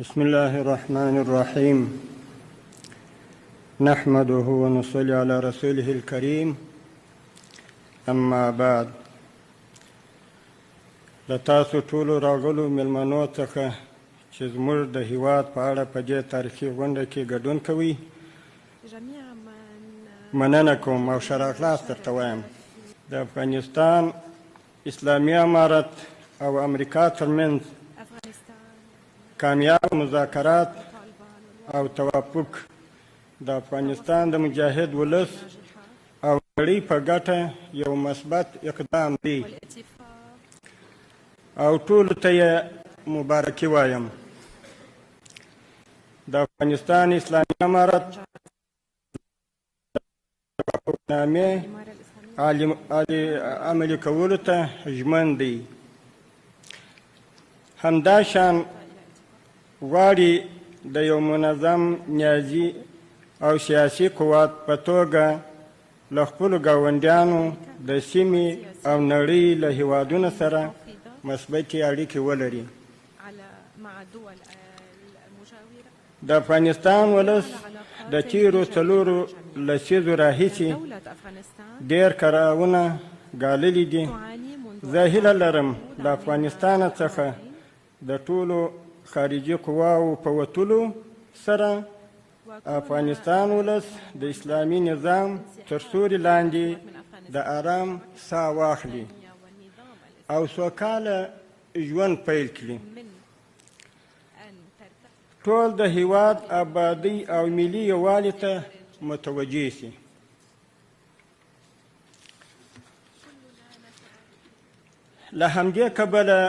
بسم الله الرحمن الرحيم نحمده ونصلي على رسوله الكريم اما بعد لتاسو ټولو راغلو مېلمنو څخه چې زموږ د هیواد په اړه په دې تاریخي غونډه کې ګډون کوي مننه کوم او ښه راغلاست درته وایم. د افغانستان اسلامي امارت او امریکا ترمنځ کامیاب مذاکرات او توافق د افغانستان د مجاهد ولس او نړۍ په ګټه یو مثبت اقدام دی او ټولو ته یې مبارکي وایم. د افغانستان اسلامي امارت توافقنامې عملي کولو ته ژمن دی. همداشان غواړي د یو منظم نیازي او سیاسي قوت په توګه له خپلو ګاونډیانو د سیمې او نړۍ له هیوادونو سره مثبتې اړیکې ولري. د افغانستان ولس د تیرو څلورو لسیزو راهیسې ډېر کړاوونه ګاللي دي. زه هیله لرم د افغانستان څخه د ټولو خارجي قواو په وتلو سره افغانستان ولس د اسلامي نظام تر سیوري لاندې د آرام ساه واخلي او سوکاله ژوند پیل کړي. ټول د هیواد آبادۍ او ملي یووالي ته متوجه شي. له همدې کبله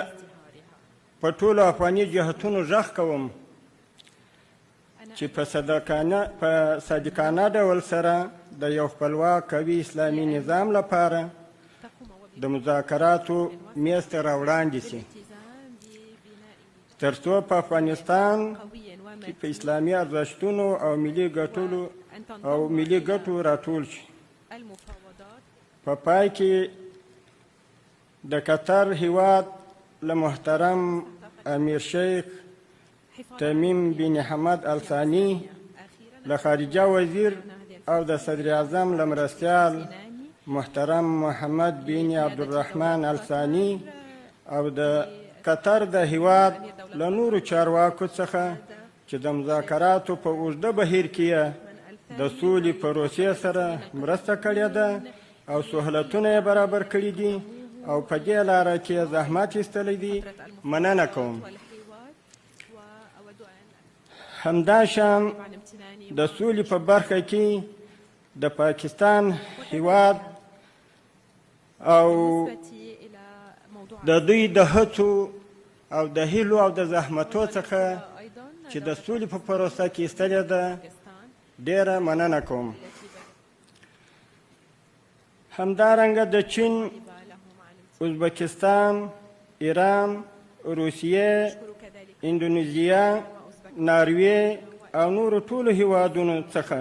په ټولو افغاني جهتونو غږ کوم چې په صادقانه ډول سره د یو خپلواک قوي اسلامي نظام لپاره د مذاکراتو میز ته راوړاندې شي تر څو په افغانستان کې په اسلامي ارزښتونو او ملي ګټو راټول شي. په پای کې د قطر هیواد له محترم امیر شیخ تمیم بن حمد الثاني له خارجه وزیر او د صدر اعظم له مرستیال محترم محمد بن عبدالرحمن الثاني او د قطر د هیواد له نورو چارواکو څخه چې د مذاکراتو په اوږده بهیر کې د سولې پروسې سره مرسته کړې ده او سهولتونه یې برابر کړي دي او په دې لاره کې زحمت ایستلی دی، مننه کوم. همداشان د سولې په برخه کې د پاکستان هیواد او د دوی د هڅو او د هیلو او د زحمتو څخه چې د سولې په پروسه کې ایستلې ده ډیره مننه کوم. همدارنګه د چین، ازبکستان، ایران، روسیه، اندونیزیا، ناروې او نورو ټولو هیوادونو څخه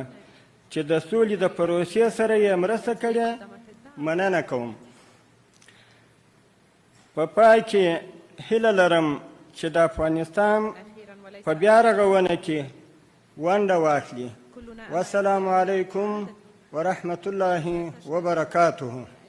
چې د سولې د پروسې سره یې مرسته کړې مننه کوم. په پای کې هیله لرم چې د افغانستان په بیا رغونه کې ونډه واخلي. والسلام علیکم ورحمة الله وبرکاته.